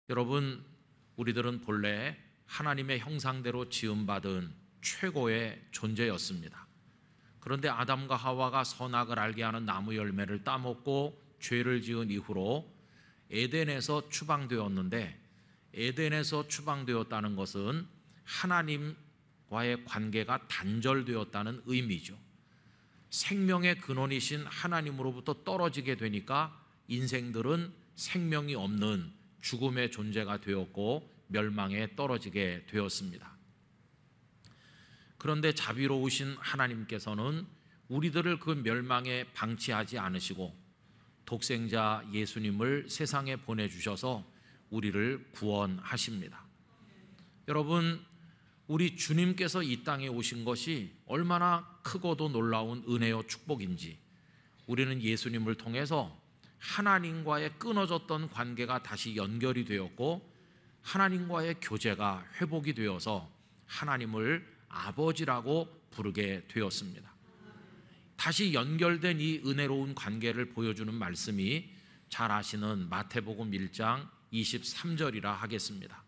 여러분, 우리들은 본래 하나님의 형상대로 지음받은 최고의 존재였습니다. 그런데 아담과 하와가 선악을 알게 하는 나무 열매를 따먹고 죄를 지은 이후로 에덴에서 추방되었는데, 에덴에서 추방되었다는 것은 하나님과의 관계가 단절되었다는 의미죠. 생명의 근원이신 하나님으로부터 떨어지게 되니까 인생들은 생명이 없는 죽음의 존재가 되었고 멸망에 떨어지게 되었습니다. 그런데 자비로우신 하나님께서는 우리들을 그 멸망에 방치하지 않으시고 독생자 예수님을 세상에 보내주셔서 우리를 구원하십니다. 여러분, 우리 주님께서 이 땅에 오신 것이 얼마나 크고도 놀라운 은혜요 축복인지, 우리는 예수님을 통해서 하나님과의 끊어졌던 관계가 다시 연결이 되었고 하나님과의 교제가 회복이 되어서 하나님을 아버지라고 부르게 되었습니다. 다시 연결된 이 은혜로운 관계를 보여주는 말씀이 잘 아시는 마태복음 1장 23절이라 하겠습니다.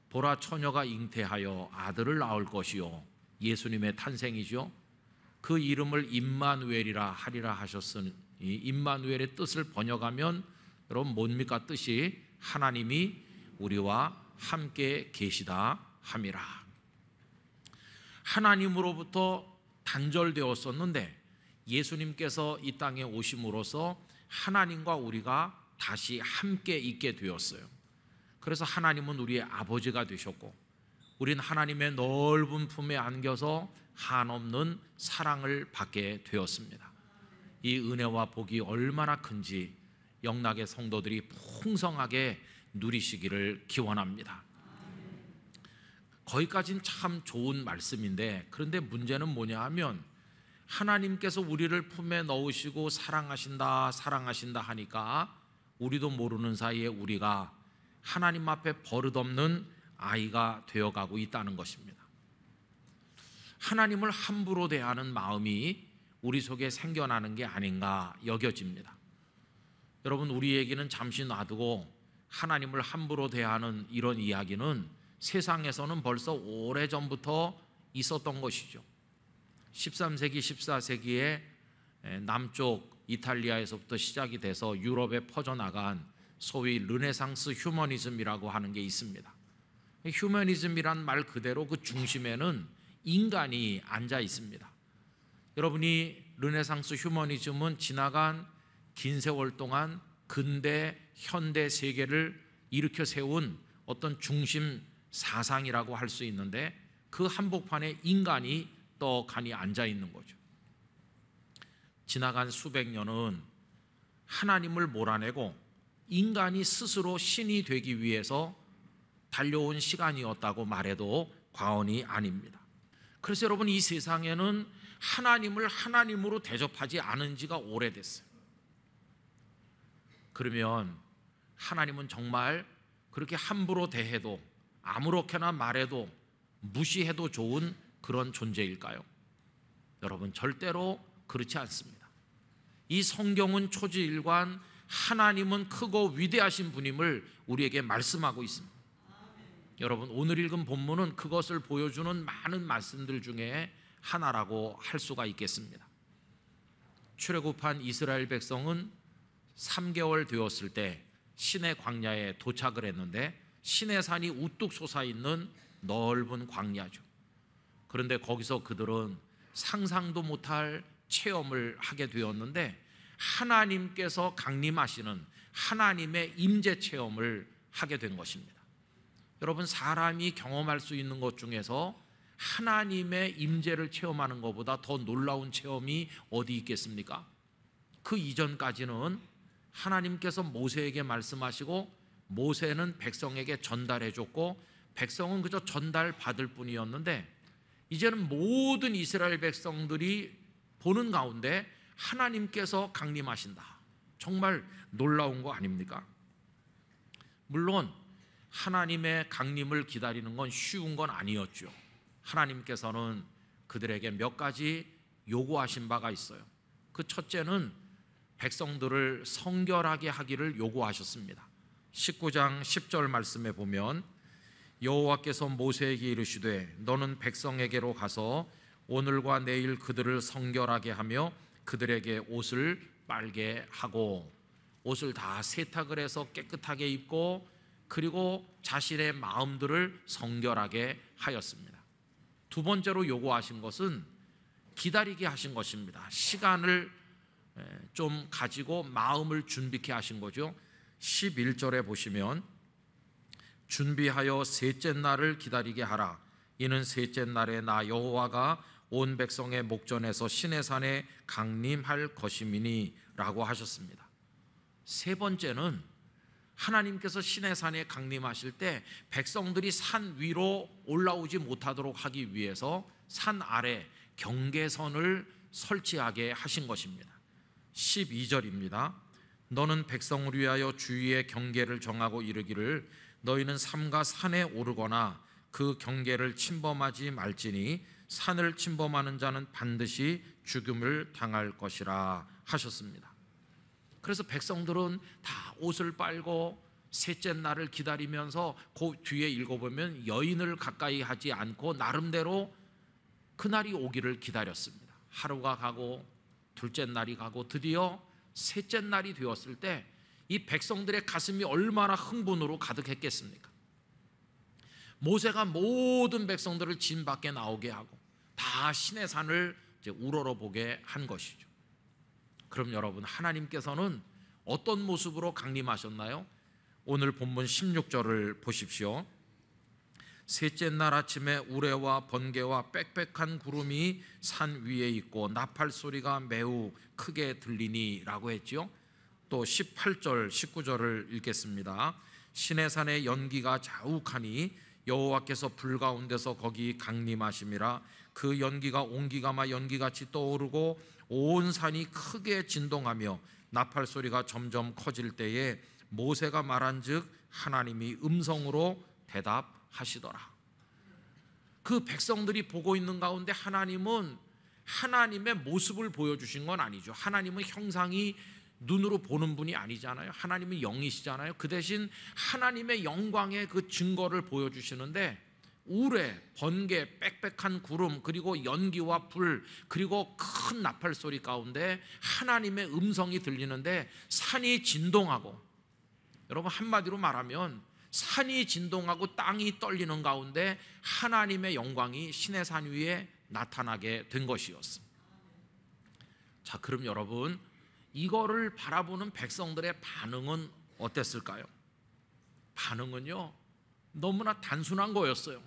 보라, 처녀가 잉태하여 아들을 낳을 것이요, 예수님의 탄생이죠. 그 이름을 임마누엘이라 하리라 하셨으니, 임마누엘의 뜻을 번역하면 여러분 뭡니까? 뜻이 하나님이 우리와 함께 계시다 함이라. 하나님으로부터 단절되었었는데 예수님께서 이 땅에 오심으로써 하나님과 우리가 다시 함께 있게 되었어요. 그래서 하나님은 우리의 아버지가 되셨고 우린 하나님의 넓은 품에 안겨서 한없는 사랑을 받게 되었습니다. 이 은혜와 복이 얼마나 큰지 영락의 성도들이 풍성하게 누리시기를 기원합니다. 거기까지는 참 좋은 말씀인데, 그런데 문제는 뭐냐 하면 하나님께서 우리를 품에 넣으시고 사랑하신다 하니까 우리도 모르는 사이에 우리가 하나님 앞에 버릇없는 아이가 되어가고 있다는 것입니다. 하나님을 함부로 대하는 마음이 우리 속에 생겨나는 게 아닌가 여겨집니다. 여러분, 우리 얘기는 잠시 놔두고 하나님을 함부로 대하는 이런 이야기는 세상에서는 벌써 오래전부터 있었던 것이죠. 13세기, 14세기에 남쪽 이탈리아에서부터 시작이 돼서 유럽에 퍼져나간 소위 르네상스 휴머니즘이라고 하는 게 있습니다. 휴머니즘이란 말 그대로 그 중심에는 인간이 앉아 있습니다. 여러분이 르네상스 휴머니즘은 지나간 긴 세월 동안 근대 현대 세계를 일으켜 세운 어떤 중심 사상이라고 할 수 있는데, 그 한복판에 인간이 떡하니 앉아 있는 거죠. 지나간 수백 년은 하나님을 몰아내고 인간이 스스로 신이 되기 위해서 달려온 시간이었다고 말해도 과언이 아닙니다. 그래서 여러분, 이 세상에는 하나님을 하나님으로 대접하지 않은 지가 오래됐어요. 그러면 하나님은 정말 그렇게 함부로 대해도 아무렇게나 말해도 무시해도 좋은 그런 존재일까요? 여러분, 절대로 그렇지 않습니다. 이 성경은 초지일관 하나님은 크고 위대하신 분임을 우리에게 말씀하고 있습니다. 여러분, 오늘 읽은 본문은 그것을 보여주는 많은 말씀들 중에 하나라고 할 수가 있겠습니다. 출애굽한 이스라엘 백성은 3개월 되었을 때 시내 광야에 도착을 했는데, 시내산이 우뚝 솟아있는 넓은 광야죠. 그런데 거기서 그들은 상상도 못할 체험을 하게 되었는데, 하나님께서 강림하시는 하나님의 임재 체험을 하게 된 것입니다. 여러분, 사람이 경험할 수 있는 것 중에서 하나님의 임재를 체험하는 것보다 더 놀라운 체험이 어디 있겠습니까? 그 이전까지는 하나님께서 모세에게 말씀하시고 모세는 백성에게 전달해 줬고 백성은 그저 전달받을 뿐이었는데, 이제는 모든 이스라엘 백성들이 보는 가운데 하나님께서 강림하신다. 정말 놀라운 거 아닙니까? 물론 하나님의 강림을 기다리는 건 쉬운 건 아니었죠. 하나님께서는 그들에게 몇 가지 요구하신 바가 있어요. 그 첫째는 백성들을 성결하게 하기를 요구하셨습니다. 19장 10절 말씀에 보면 여호와께서 모세에게 이르시되 너는 백성에게로 가서 오늘과 내일 그들을 성결하게 하며 그들에게 옷을 빨게 하고, 옷을 다 세탁을 해서 깨끗하게 입고 그리고 자신의 마음들을 성결하게 하였습니다. 두 번째로 요구하신 것은 기다리게 하신 것입니다. 시간을 좀 가지고 마음을 준비케 하신 거죠. 11절에 보시면 준비하여 셋째 날을 기다리게 하라. 이는 셋째 날에 나 여호와가 온 백성의 목전에서 시내산에 강림할 것임이니 라고 하셨습니다. 세 번째는 하나님께서 시내산에 강림하실 때 백성들이 산 위로 올라오지 못하도록 하기 위해서 산 아래 경계선을 설치하게 하신 것입니다. 12절입니다. 너는 백성을 위하여 주위의 경계를 정하고 이르기를 너희는 삼가 산에 오르거나 그 경계를 침범하지 말지니 산을 침범하는 자는 반드시 죽음을 당할 것이라 하셨습니다. 그래서 백성들은 다 옷을 빨고 셋째 날을 기다리면서 그 뒤에 읽어보면 여인을 가까이 하지 않고 나름대로 그날이 오기를 기다렸습니다. 하루가 가고 둘째 날이 가고 드디어 셋째 날이 되었을 때 이 백성들의 가슴이 얼마나 흥분으로 가득했겠습니까? 모세가 모든 백성들을 진 밖에 나오게 하고 다 시내산을 이제 우러러보게 한 것이죠. 그럼 여러분, 하나님께서는 어떤 모습으로 강림하셨나요? 오늘 본문 16절을 보십시오. 셋째 날 아침에 우레와 번개와 빽빽한 구름이 산 위에 있고 나팔 소리가 매우 크게 들리니 라고 했죠. 또 18절 19절을 읽겠습니다. 시내산의 연기가 자욱하니 여호와께서 불 가운데서 거기 강림하심이라. 그 연기가 온기가마 연기같이 떠오르고 온 산이 크게 진동하며 나팔 소리가 점점 커질 때에 모세가 말한즉 하나님이 음성으로 대답하시더라. 그 백성들이 보고 있는 가운데 하나님은 하나님의 모습을 보여주신 건 아니죠. 하나님은 형상이 눈으로 보는 분이 아니잖아요. 하나님은 영이시잖아요. 그 대신 하나님의 영광의 그 증거를 보여주시는데 우레, 번개, 빽빽한 구름, 그리고 연기와 불, 그리고 큰 나팔 소리 가운데 하나님의 음성이 들리는데 산이 진동하고, 여러분 한마디로 말하면 산이 진동하고 땅이 떨리는 가운데 하나님의 영광이 시내산 위에 나타나게 된 것이었습니다. 자, 그럼 여러분, 이거를 바라보는 백성들의 반응은 어땠을까요? 반응은요, 너무나 단순한 거였어요.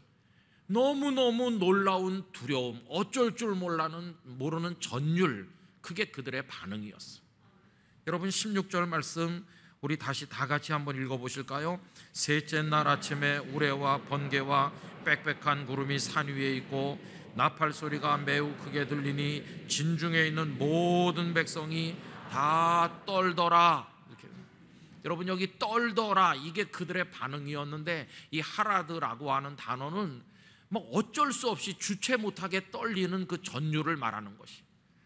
너무너무 놀라운 두려움, 어쩔 줄 모르는 전율, 그게 그들의 반응이었어요. 여러분 16절 말씀 우리 다시 다 같이 한번 읽어보실까요? 셋째 날 아침에 우레와 번개와 빽빽한 구름이 산 위에 있고 나팔 소리가 매우 크게 들리니 진중에 있는 모든 백성이 다 떨더라. 이렇게. 여러분 여기 떨더라, 이게 그들의 반응이었는데 이 하라드라고 하는 단어는 뭐 어쩔 수 없이 주체 못하게 떨리는 그 전율을 말하는 것이,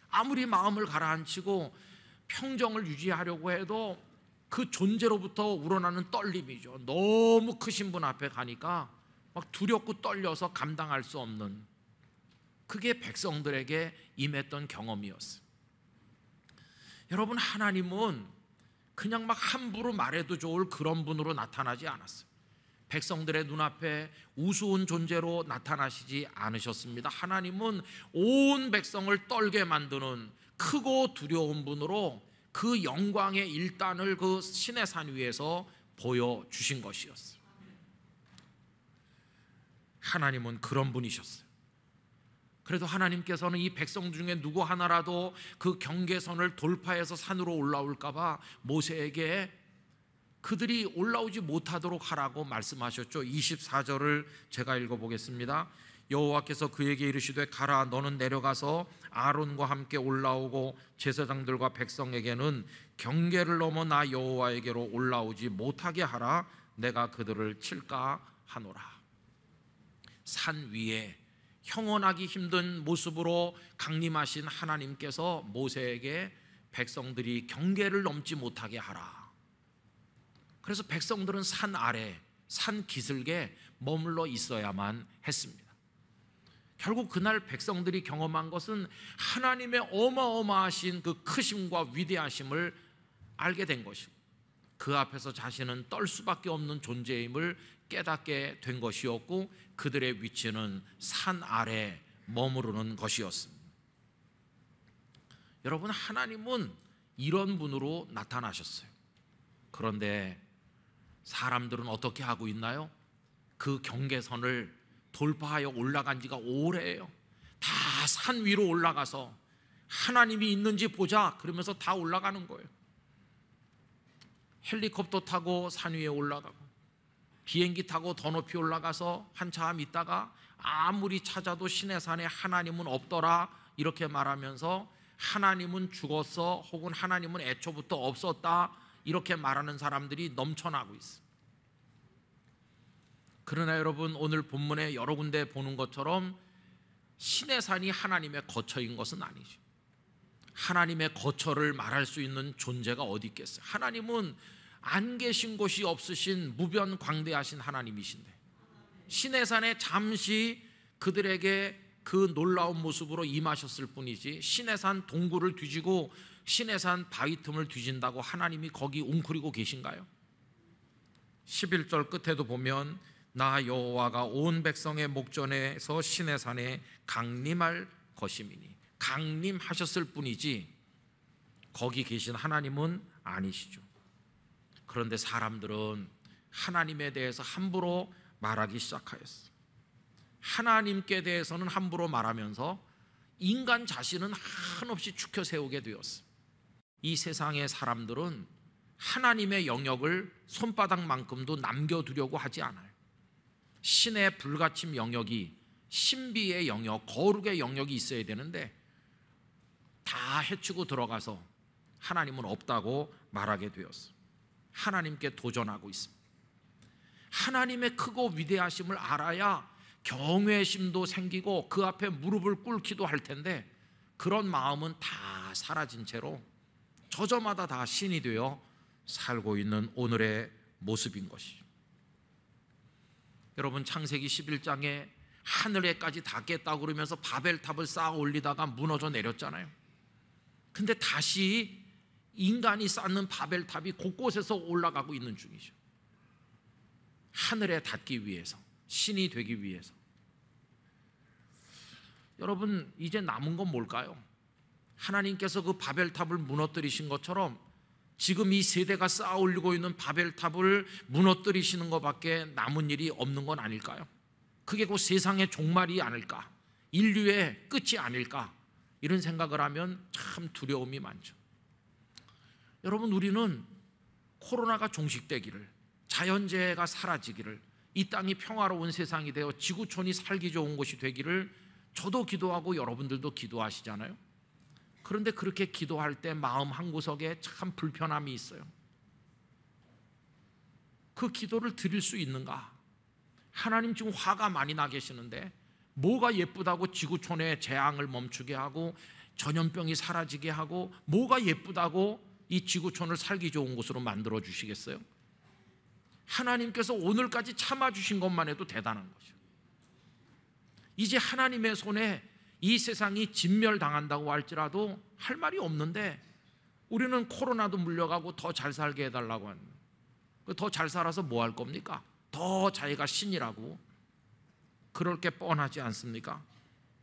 아무리 마음을 가라앉히고 평정을 유지하려고 해도 그 존재로부터 우러나는 떨림이죠. 너무 크신 분 앞에 가니까 막 두렵고 떨려서 감당할 수 없는, 그게 백성들에게 임했던 경험이었어요. 여러분, 하나님은 그냥 막 함부로 말해도 좋을 그런 분으로 나타나지 않았어요. 백성들의 눈앞에 우스운 존재로 나타나시지 않으셨습니다. 하나님은 온 백성을 떨게 만드는 크고 두려운 분으로 그 영광의 일단을 그 시내산 위에서 보여주신 것이었어요. 하나님은 그런 분이셨어요. 그래도 하나님께서는 이 백성 중에 누구 하나라도 그 경계선을 돌파해서 산으로 올라올까 봐 모세에게 그들이 올라오지 못하도록 하라고 말씀하셨죠. 24절을 제가 읽어보겠습니다. 여호와께서 그에게 이르시되 가라, 너는 내려가서 아론과 함께 올라오고 제사장들과 백성에게는 경계를 넘어 나 여호와에게로 올라오지 못하게 하라. 내가 그들을 칠까 하노라. 산 위에 형언하기 힘든 모습으로 강림하신 하나님께서 모세에게 백성들이 경계를 넘지 못하게 하라. 그래서 백성들은 산 아래, 산 기슭에 머물러 있어야만 했습니다. 결국 그날 백성들이 경험한 것은 하나님의 어마어마하신 그 크심과 위대하심을 알게 된 것이고, 그 앞에서 자신은 떨 수밖에 없는 존재임을 깨닫게 된 것이었고, 그들의 위치는 산 아래 머무르는 것이었습니다. 여러분, 하나님은 이런 분으로 나타나셨어요. 그런데 사람들은 어떻게 하고 있나요? 그 경계선을 돌파하여 올라간 지가 오래예요. 다 산 위로 올라가서 하나님이 있는지 보자 그러면서 다 올라가는 거예요. 헬리콥터 타고 산 위에 올라가고, 비행기 타고 더 높이 올라가서 한참 있다가 아무리 찾아도 시내산에 하나님은 없더라 이렇게 말하면서 하나님은 죽었어, 혹은 하나님은 애초부터 없었다 이렇게 말하는 사람들이 넘쳐나고 있습니다. 그러나 여러분, 오늘 본문에 여러 군데 보는 것처럼 시내산이 하나님의 거처인 것은 아니죠. 하나님의 거처를 말할 수 있는 존재가 어디 있겠어요? 하나님은 안 계신 곳이 없으신 무변광대하신 하나님이신데, 시내산에 잠시 그들에게 그 놀라운 모습으로 임하셨을 뿐이지, 시내산 동굴을 뒤지고 시내산 바위 틈을 뒤진다고 하나님이 거기 웅크리고 계신가요? 11절 끝에도 보면 나 여호와가 온 백성의 목전에서 시내산에 강림할 것임이니, 강림하셨을 뿐이지 거기 계신 하나님은 아니시죠. 그런데 사람들은 하나님에 대해서 함부로 말하기 시작하였어요. 하나님께 대해서는 함부로 말하면서 인간 자신은 한없이 축혀 세우게 되었어요. 이 세상의 사람들은 하나님의 영역을 손바닥만큼도 남겨두려고 하지 않아요. 신의 불가침 영역이, 신비의 영역, 거룩의 영역이 있어야 되는데 다 해치고 들어가서 하나님은 없다고 말하게 되었어요. 하나님께 도전하고 있습니다. 하나님의 크고 위대하심을 알아야 경외심도 생기고 그 앞에 무릎을 꿇기도 할 텐데, 그런 마음은 다 사라진 채로 저저마다 다 신이 되어 살고 있는 오늘의 모습인 것이죠. 여러분, 창세기 11장에 하늘에까지 닿겠다고 그러면서 바벨탑을 쌓아 올리다가 무너져 내렸잖아요. 근데 다시 인간이 쌓는 바벨탑이 곳곳에서 올라가고 있는 중이죠. 하늘에 닿기 위해서, 신이 되기 위해서. 여러분, 이제 남은 건 뭘까요? 하나님께서 그 바벨탑을 무너뜨리신 것처럼 지금 이 세대가 쌓아 올리고 있는 바벨탑을 무너뜨리시는 것밖에 남은 일이 없는 건 아닐까요? 그게 곧 세상의 종말이 아닐까, 인류의 끝이 아닐까, 이런 생각을 하면 참 두려움이 많죠. 여러분, 우리는 코로나가 종식되기를, 자연재해가 사라지기를, 이 땅이 평화로운 세상이 되어 지구촌이 살기 좋은 곳이 되기를 저도 기도하고 여러분들도 기도하시잖아요. 그런데 그렇게 기도할 때 마음 한구석에 참 불편함이 있어요. 그 기도를 드릴 수 있는가? 하나님 지금 화가 많이 나 계시는데 뭐가 예쁘다고 지구촌의 재앙을 멈추게 하고 전염병이 사라지게 하고, 뭐가 예쁘다고 이 지구촌을 살기 좋은 곳으로 만들어 주시겠어요? 하나님께서 오늘까지 참아주신 것만 해도 대단한 거죠. 이제 하나님의 손에 이 세상이 진멸당한다고 할지라도 할 말이 없는데, 우리는 코로나도 물려가고 더 잘 살게 해달라고 하는, 더 잘 살아서 뭐 할 겁니까? 더 자기가 신이라고 그럴 게 뻔하지 않습니까?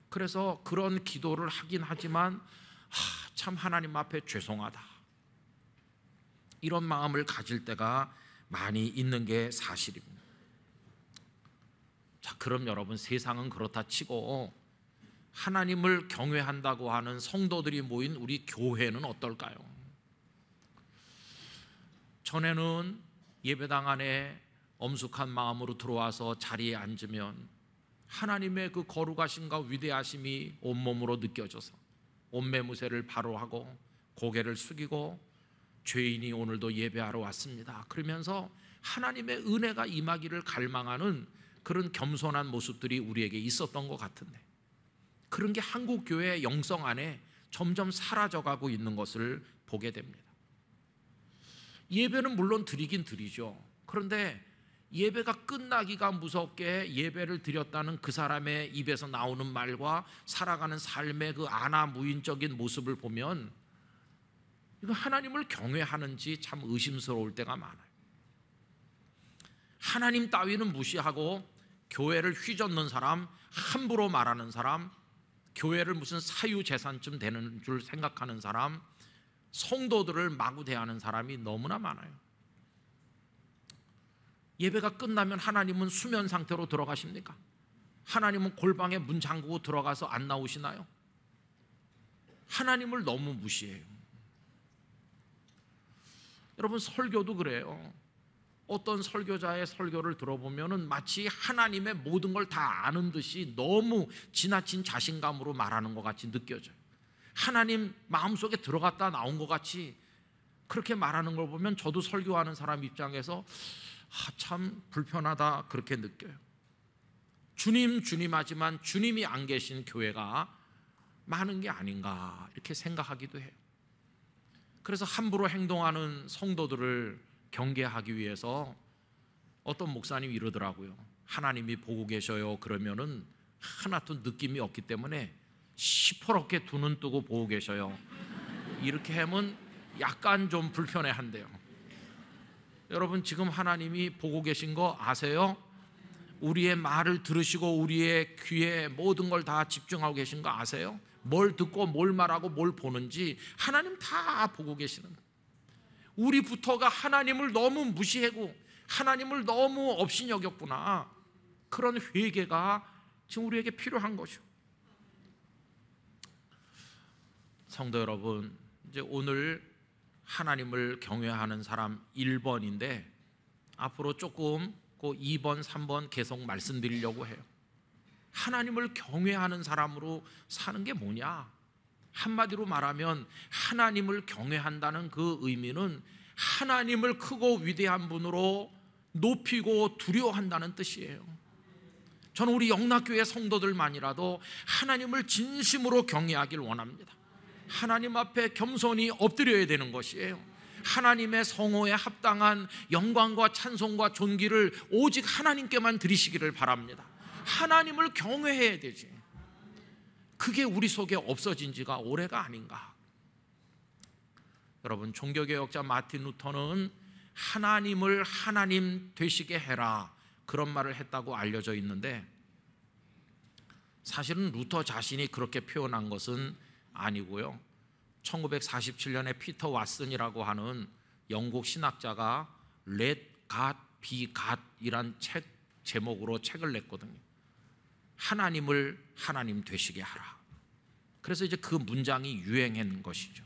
그래서 그런 기도를 하긴 하지만 참 하나님 앞에 죄송하다, 이런 마음을 가질 때가 많이 있는 게 사실입니다. 자, 그럼 여러분, 세상은 그렇다 치고 하나님을 경외한다고 하는 성도들이 모인 우리 교회는 어떨까요? 전에는 예배당 안에 엄숙한 마음으로 들어와서 자리에 앉으면 하나님의 그 거룩하심과 위대하심이 온몸으로 느껴져서 옷매무새를 바로 하고 고개를 숙이고 죄인이 오늘도 예배하러 왔습니다 그러면서 하나님의 은혜가 임하기를 갈망하는 그런 겸손한 모습들이 우리에게 있었던 것 같은데, 그런 게 한국 교회의 영성 안에 점점 사라져가고 있는 것을 보게 됩니다. 예배는 물론 드리긴 드리죠. 그런데 예배가 끝나기가 무섭게 예배를 드렸다는 그 사람의 입에서 나오는 말과 살아가는 삶의 그 아나무인적인 모습을 보면 이거 하나님을 경외하는지 참 의심스러울 때가 많아요. 하나님 따위는 무시하고 교회를 휘젓는 사람, 함부로 말하는 사람, 교회를 무슨 사유재산쯤 되는 줄 생각하는 사람, 성도들을 마구 대하는 사람이 너무나 많아요. 예배가 끝나면 하나님은 수면 상태로 들어가십니까? 하나님은 골방에 문 잠그고 들어가서 안 나오시나요? 하나님을 너무 무시해요. 여러분, 설교도 그래요. 어떤 설교자의 설교를 들어보면은 마치 하나님의 모든 걸 다 아는 듯이 너무 지나친 자신감으로 말하는 것 같이 느껴져요. 하나님 마음속에 들어갔다 나온 것 같이 그렇게 말하는 걸 보면 저도 설교하는 사람 입장에서 참 불편하다 그렇게 느껴요. 주님 주님 하지만 주님이 안 계신 교회가 많은 게 아닌가 이렇게 생각하기도 해요. 그래서 함부로 행동하는 성도들을 경계하기 위해서 어떤 목사님이 이러더라고요. 하나님이 보고 계셔요. 그러면은 하나도 느낌이 없기 때문에 시퍼렇게 두 눈 뜨고 보고 계셔요. 이렇게 하면 약간 좀 불편해한대요. 여러분, 지금 하나님이 보고 계신 거 아세요? 우리의 말을 들으시고 우리의 귀에 모든 걸 다 집중하고 계신 거 아세요? 뭘 듣고 뭘 말하고 뭘 보는지 하나님 다 보고 계시는 거예요. 우리부터가 하나님을 너무 무시하고 하나님을 너무 없이 여겼구나. 그런 회개가 지금 우리에게 필요한 것이요. 성도 여러분, 이제 오늘 하나님을 경외하는 사람 1번인데 앞으로 조금 그 2번, 3번 계속 말씀드리려고 해요. 하나님을 경외하는 사람으로 사는 게 뭐냐? 한마디로 말하면 하나님을 경외한다는 그 의미는 하나님을 크고 위대한 분으로 높이고 두려워한다는 뜻이에요. 저는 우리 영락교회 성도들만이라도 하나님을 진심으로 경외하길 원합니다. 하나님 앞에 겸손히 엎드려야 되는 것이에요. 하나님의 성호에 합당한 영광과 찬송과 존귀를 오직 하나님께만 드리시기를 바랍니다. 하나님을 경외해야 되지. 그게 우리 속에 없어진 지가 오래가 아닌가. 여러분, 종교개혁자 마틴 루터는 하나님을 하나님 되시게 해라 그런 말을 했다고 알려져 있는데 사실은 루터 자신이 그렇게 표현한 것은 아니고요. 1947년에 피터 왓슨이라고 하는 영국 신학자가 Let God be God 이란 책 제목으로 책을 냈거든요. 하나님을 하나님 되시게 하라. 그래서 이제 그 문장이 유행한 것이죠.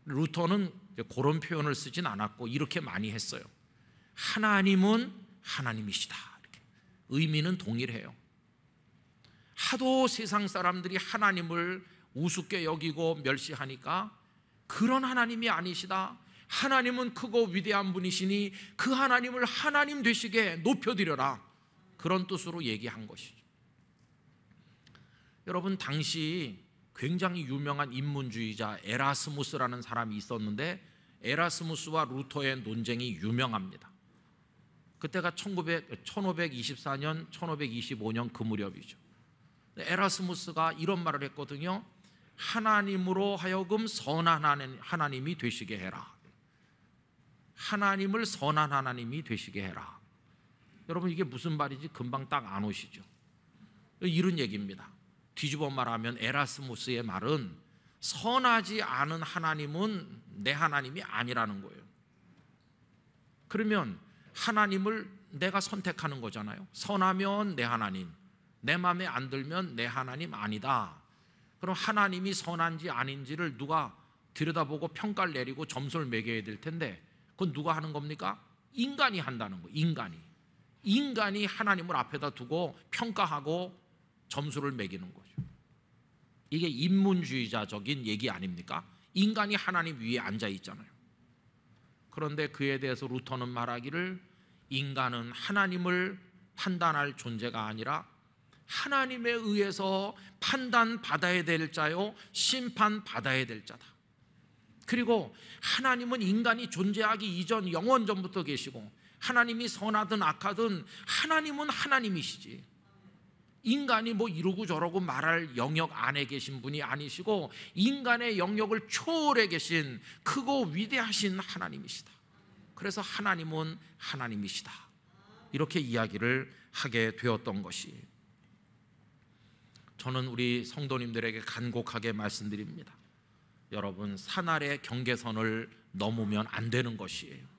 루터는 그런 표현을 쓰진 않았고 이렇게 많이 했어요. 하나님은 하나님이시다. 이렇게. 의미는 동일해요. 하도 세상 사람들이 하나님을 우습게 여기고 멸시하니까 그런 하나님이 아니시다. 하나님은 크고 위대한 분이시니 그 하나님을 하나님 되시게 높여드려라. 그런 뜻으로 얘기한 것이죠. 여러분, 당시 굉장히 유명한 인문주의자 에라스무스라는 사람이 있었는데 에라스무스와 루터의 논쟁이 유명합니다. 그때가 1524년, 1525년 그 무렵이죠. 에라스무스가 이런 말을 했거든요. 하나님으로 하여금 선한 하나님이 되시게 해라. 하나님을 선한 하나님이 되시게 해라. 여러분, 이게 무슨 말인지 금방 딱 안 오시죠? 이런 얘기입니다. 뒤집어 말하면 에라스무스의 말은 선하지 않은 하나님은 내 하나님이 아니라는 거예요. 그러면 하나님을 내가 선택하는 거잖아요. 선하면 내 하나님, 내 마음에 안 들면 내 하나님 아니다. 그럼 하나님이 선한지 아닌지를 누가 들여다보고 평가를 내리고 점수를 매겨야 될 텐데 그건 누가 하는 겁니까? 인간이 한다는 거예요. 인간이 하나님을 앞에다 두고 평가하고 점수를 매기는 거죠. 이게 인문주의자적인 얘기 아닙니까? 인간이 하나님 위에 앉아 있잖아요. 그런데 그에 대해서 루터는 말하기를 인간은 하나님을 판단할 존재가 아니라 하나님에 의해서 판단받아야 될 자요 심판받아야 될 자다. 그리고 하나님은 인간이 존재하기 이전 영원 전부터 계시고, 하나님이 선하든 악하든 하나님은 하나님이시지, 인간이 뭐 이러고 저러고 말할 영역 안에 계신 분이 아니시고 인간의 영역을 초월해 계신 크고 위대하신 하나님이시다. 그래서 하나님은 하나님이시다, 이렇게 이야기를 하게 되었던 것이, 저는 우리 성도님들에게 간곡하게 말씀드립니다. 여러분, 산 아래 경계선을 넘으면 안 되는 것이에요.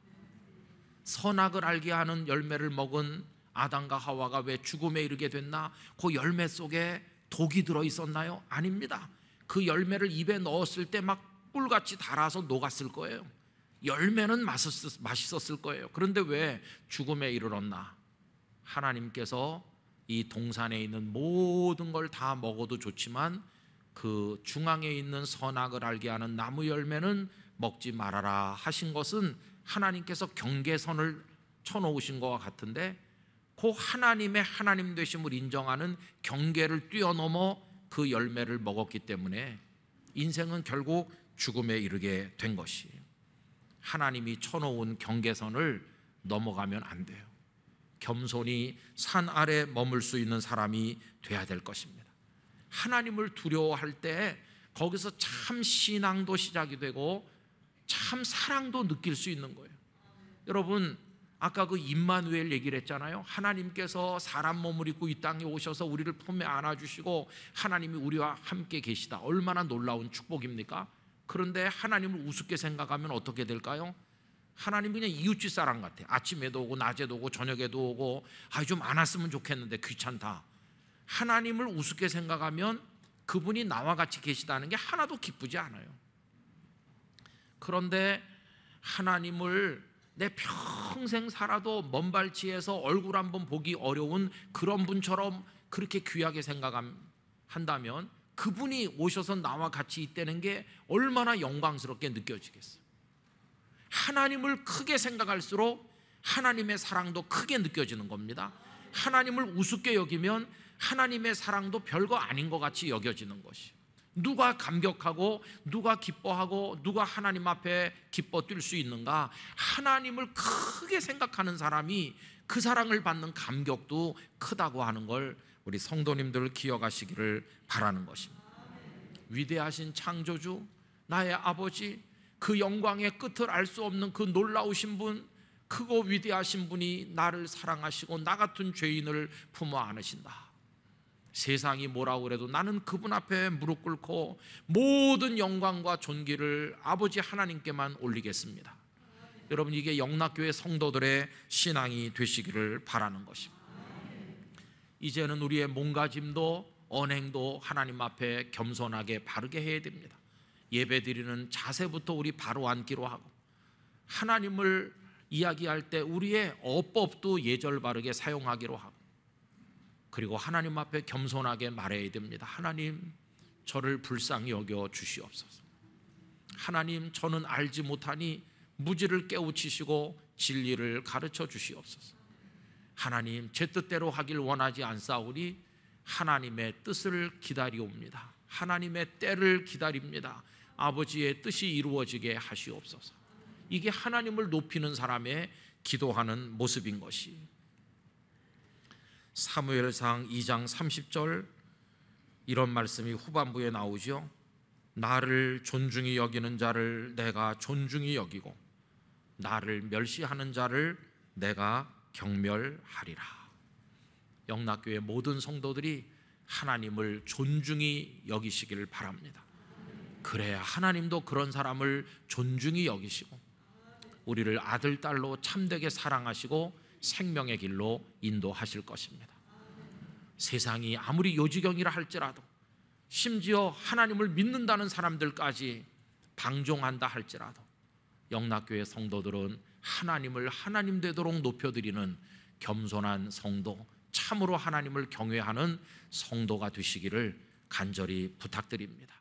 선악을 알게 하는 열매를 먹은 아담과 하와가 왜 죽음에 이르게 됐나? 그 열매 속에 독이 들어있었나요? 아닙니다. 그 열매를 입에 넣었을 때 막 꿀같이 달아서 녹았을 거예요. 열매는 맛있었을 거예요. 그런데 왜 죽음에 이르렀나? 하나님께서 이 동산에 있는 모든 걸 다 먹어도 좋지만 그 중앙에 있는 선악을 알게 하는 나무 열매는 먹지 말아라 하신 것은 하나님께서 경계선을 쳐놓으신 것과 같은데, 그 하나님의 하나님 되심을 인정하는 경계를 뛰어넘어 그 열매를 먹었기 때문에 인생은 결국 죽음에 이르게 된 것이에요. 하나님이 쳐놓은 경계선을 넘어가면 안 돼요. 겸손히 산 아래 머물 수 있는 사람이 돼야 될 것입니다. 하나님을 두려워할 때 거기서 참 신앙도 시작이 되고 참 사랑도 느낄 수 있는 거예요. 여러분, 아까 그 임마누엘 얘기를 했잖아요. 하나님께서 사람 몸을 입고 이 땅에 오셔서 우리를 품에 안아주시고 하나님이 우리와 함께 계시다. 얼마나 놀라운 축복입니까? 그런데 하나님을 우습게 생각하면 어떻게 될까요? 하나님 그냥 이웃집 사람 같아. 아침에도 오고 낮에도 오고 저녁에도 오고, 좀 안 왔으면 좋겠는데 귀찮다. 하나님을 우습게 생각하면 그분이 나와 같이 계시다는 게 하나도 기쁘지 않아요. 그런데 하나님을 내 평생 살아도 먼발치에서 얼굴 한번 보기 어려운 그런 분처럼 그렇게 귀하게 생각한다면 그분이 오셔서 나와 같이 있다는 게 얼마나 영광스럽게 느껴지겠어요. 하나님을 크게 생각할수록 하나님의 사랑도 크게 느껴지는 겁니다. 하나님을 우습게 여기면 하나님의 사랑도 별거 아닌 것 같이 여겨지는 것이, 누가 감격하고 누가 기뻐하고 누가 하나님 앞에 기뻐 뛸 수 있는가? 하나님을 크게 생각하는 사람이 그 사랑을 받는 감격도 크다고 하는 걸 우리 성도님들 기억하시기를 바라는 것입니다. 위대하신 창조주, 나의 아버지, 그 영광의 끝을 알 수 없는 그 놀라우신 분, 크고 위대하신 분이 나를 사랑하시고 나 같은 죄인을 품어 안으신다. 세상이 뭐라고 그래도 나는 그분 앞에 무릎 꿇고 모든 영광과 존귀를 아버지 하나님께만 올리겠습니다. 여러분, 이게 영락교회 성도들의 신앙이 되시기를 바라는 것입니다. 이제는 우리의 몸가짐도 언행도 하나님 앞에 겸손하게 바르게 해야 됩니다. 예배드리는 자세부터 우리 바로 앉기로 하고, 하나님을 이야기할 때 우리의 어법도 예절 바르게 사용하기로 하고, 그리고 하나님 앞에 겸손하게 말해야 됩니다. 하나님, 저를 불쌍히 여겨 주시옵소서. 하나님, 저는 알지 못하니 무지를 깨우치시고 진리를 가르쳐 주시옵소서. 하나님, 제 뜻대로 하길 원하지 않사오니 하나님의 뜻을 기다리옵니다. 하나님의 때를 기다립니다. 아버지의 뜻이 이루어지게 하시옵소서. 이게 하나님을 높이는 사람의 기도하는 모습인 것이, 사무엘상 2장 30절 이런 말씀이 후반부에 나오죠. 나를 존중히 여기는 자를 내가 존중히 여기고 나를 멸시하는 자를 내가 경멸하리라. 영락교회 모든 성도들이 하나님을 존중히 여기시기를 바랍니다. 그래야 하나님도 그런 사람을 존중히 여기시고 우리를 아들, 딸로 참되게 사랑하시고 생명의 길로 인도하실 것입니다. 세상이 아무리 요지경이라 할지라도, 심지어 하나님을 믿는다는 사람들까지 방종한다 할지라도, 영락교회 성도들은 하나님을 하나님 되도록 높여드리는 겸손한 성도, 참으로 하나님을 경외하는 성도가 되시기를 간절히 부탁드립니다.